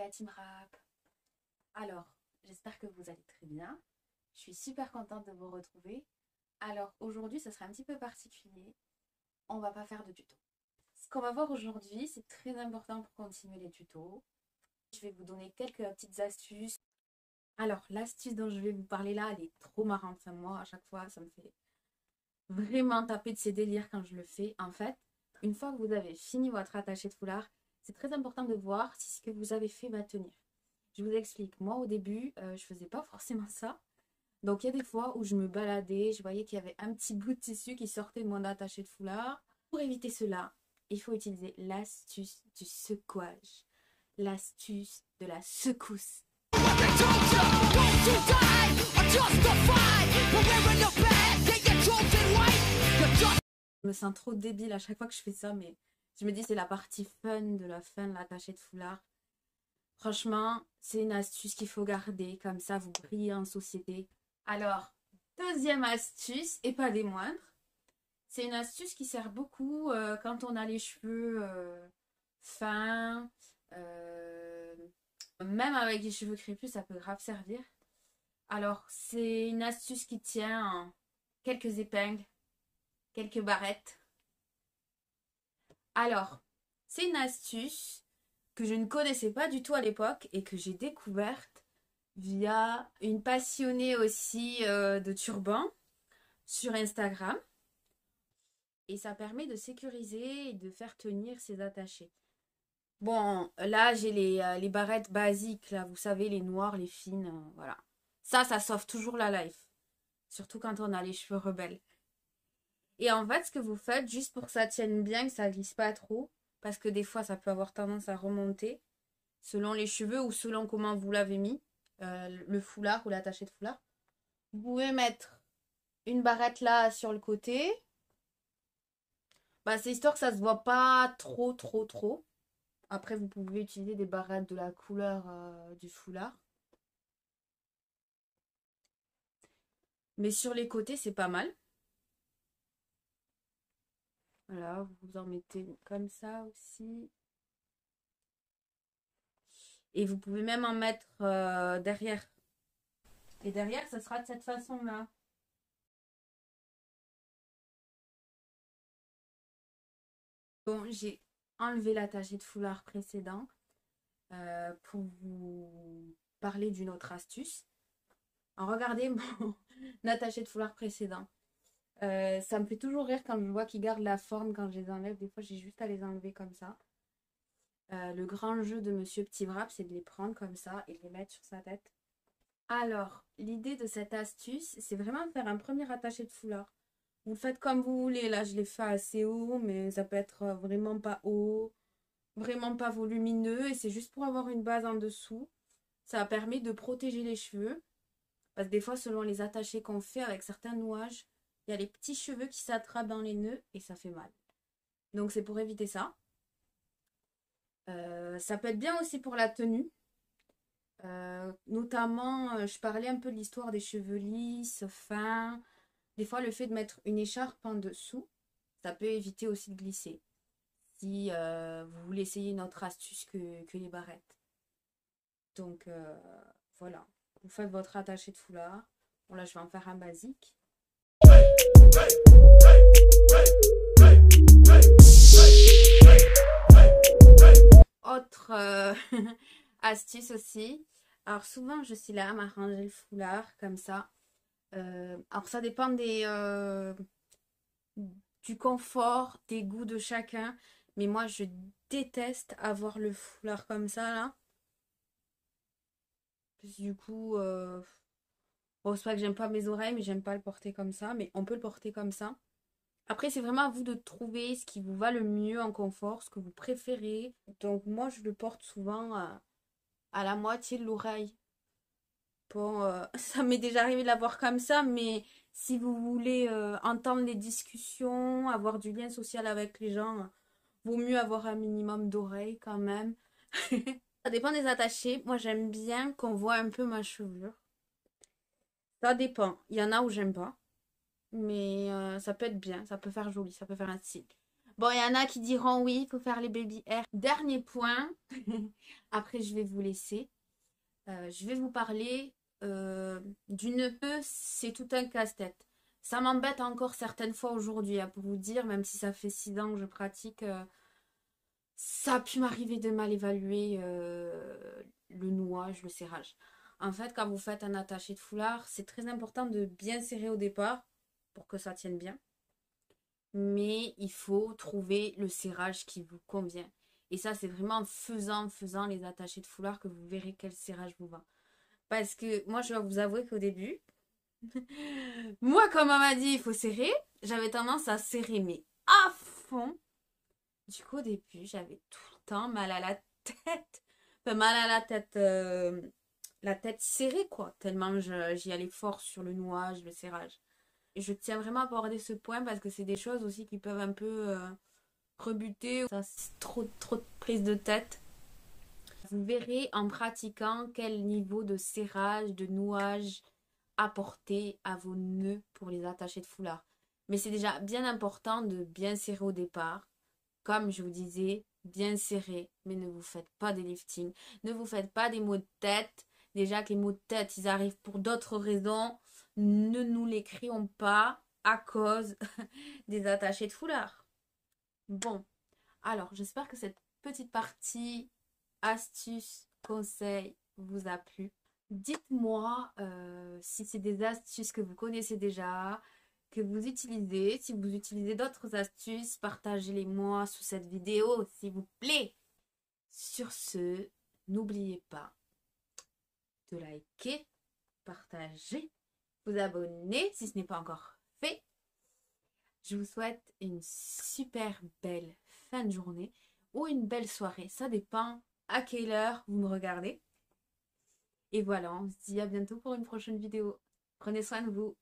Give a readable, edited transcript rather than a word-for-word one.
la team rap. Alors, j'espère que vous allez très bien. Je suis super contente de vous retrouver. Alors, aujourd'hui, ça sera un petit peu particulier. On va pas faire de tuto. Ce qu'on va voir aujourd'hui, c'est très important pour continuer les tutos. Je vais vous donner quelques petites astuces. Alors, l'astuce dont je vais vous parler là, elle est trop marrante. Enfin, moi, à chaque fois, ça me fait vraiment taper de ses délires quand je le fais. En fait, une fois que vous avez fini votre attaché de foulard, c'est très important de voir si ce que vous avez fait va tenir. Je vous explique. Moi, au début, je faisais pas forcément ça. Donc, il y a des fois où je me baladais, je voyais qu'il y avait un petit bout de tissu qui sortait de mon attaché de foulard. Pour éviter cela, il faut utiliser l'astuce du secouage, l'astuce de la secousse. Je me sens trop débile à chaque fois que je fais ça, mais je me dis c'est la partie fun de la fin de l'attaché de foulard. Franchement, c'est une astuce qu'il faut garder, comme ça vous brillez en société. Alors, deuxième astuce, et pas des moindres, c'est une astuce qui sert beaucoup quand on a les cheveux fins, même avec les cheveux crépus, ça peut grave servir. Alors, c'est une astuce qui tient en quelques épingles, quelques barrettes. Alors, c'est une astuce que je ne connaissais pas du tout à l'époque et que j'ai découverte via une passionnée aussi de turban sur Instagram. Et ça permet de sécuriser et de faire tenir ses attachés. Bon, là, j'ai les barrettes basiques, là, vous savez, les noires, les fines, voilà. Ça sauve toujours la life. Surtout quand on a les cheveux rebelles. Et en fait, ce que vous faites, juste pour que ça tienne bien, que ça glisse pas trop, parce que des fois, ça peut avoir tendance à remonter, selon les cheveux ou selon comment vous l'avez mis, le foulard ou l'attaché de foulard. Vous pouvez mettre une barrette là sur le côté. Bah, c'est histoire que ça se voit pas trop. Après, vous pouvez utiliser des barrettes de la couleur du foulard. Mais sur les côtés, c'est pas mal. Voilà, vous en mettez comme ça aussi. Et vous pouvez même en mettre derrière. Et derrière, ça sera de cette façon-là. Bon, j'ai enlevé l'attaché de foulard précédent pour vous parler d'une autre astuce. Alors, regardez mon attaché de foulard précédent. Ça me fait toujours rire quand je vois qu'ils gardent la forme quand je les enlève. Des fois, j'ai juste à les enlever comme ça. Le grand jeu de Monsieur Petit Wrap, c'est de les prendre comme ça et de les mettre sur sa tête. Alors, l'idée de cette astuce, c'est vraiment de faire un premier attaché de foulard. Vous le faites comme vous voulez. Là, je l'ai fait assez haut, mais ça peut être vraiment pas haut, vraiment pas volumineux. Et c'est juste pour avoir une base en dessous. Ça permet de protéger les cheveux. Parce que des fois, selon les attachés qu'on fait avec certains nouages, il y a les petits cheveux qui s'attrapent dans les nœuds et ça fait mal. Donc, c'est pour éviter ça. Ça peut être bien aussi pour la tenue. Notamment, je parlais un peu de l'histoire des cheveux lisses, fins. Des fois, le fait de mettre une écharpe en dessous, ça peut éviter aussi de glisser. Si vous voulez essayer une autre astuce que les barrettes. Donc, voilà. Vous faites votre attaché de foulard. Bon, là, je vais en faire un basique. Autre astuce aussi. Alors, souvent, je suis là à m'arranger le foulard comme ça. Alors, ça dépend du confort, des goûts de chacun. Mais moi, je déteste avoir le foulard comme ça, là. Du coup, bon, c'est pas que j'aime pas mes oreilles, mais j'aime pas le porter comme ça. Mais on peut le porter comme ça. Après, c'est vraiment à vous de trouver ce qui vous va le mieux en confort, ce que vous préférez. Donc, moi, je le porte souvent à la moitié de l'oreille. Bon, ça m'est déjà arrivé de l'avoir comme ça, mais si vous voulez entendre les discussions, avoir du lien social avec les gens, vaut mieux avoir un minimum d'oreilles quand même. Ça dépend des attachés. Moi, j'aime bien qu'on voit un peu ma chevelure. Ça dépend. Il y en a où j'aime pas. Mais ça peut être bien. Ça peut faire joli. Ça peut faire un style. Bon, il y en a qui diront oui, il faut faire les baby hair. Dernier point, après je vais vous laisser. Je vais vous parler d'une peu, c'est tout un casse-tête. Ça m'embête encore certaines fois aujourd'hui, hein, pour vous dire, même si ça fait 6 ans que je pratique, ça a pu m'arriver de mal évaluer le nouage, le serrage. En fait, quand vous faites un attaché de foulard, c'est très important de bien serrer au départ pour que ça tienne bien. Mais il faut trouver le serrage qui vous convient. Et ça, c'est vraiment en faisant les attachés de foulard que vous verrez quel serrage vous va. Parce que moi, je dois vous avouer qu'au début, moi, comme on m'a dit, il faut serrer, j'avais tendance à serrer, mais à fond. Du coup, au début, j'avais tout le temps mal à la tête. Enfin, mal à la tête serrée, quoi. Tellement j'y allais fort sur le nouage, le serrage. Et je tiens vraiment à aborder ce point parce que c'est des choses aussi qui peuvent un peu rebuter. Ça, c'est trop de prise de tête. Vous verrez en pratiquant quel niveau de serrage, de nouage apporter à vos nœuds pour les attachés de foulard. Mais c'est déjà bien important de bien serrer au départ. Comme je vous disais, bien serré, mais ne vous faites pas des liftings. Ne vous faites pas des maux de tête. Déjà que les maux de tête, ils arrivent pour d'autres raisons. Ne nous les crions pas à cause des attachés de foulard. Bon, alors j'espère que cette petite partie astuces, conseils vous a plu. Dites-moi si c'est des astuces que vous connaissez déjà, que vous utilisez. Si vous utilisez d'autres astuces, partagez-les moi sous cette vidéo, s'il vous plaît. Sur ce, n'oubliez pas de liker, partager, vous abonner si ce n'est pas encore fait. Je vous souhaite une super belle fin de journée ou une belle soirée. Ça dépend à quelle heure vous me regardez. Et voilà, on se dit à bientôt pour une prochaine vidéo. Prenez soin de vous.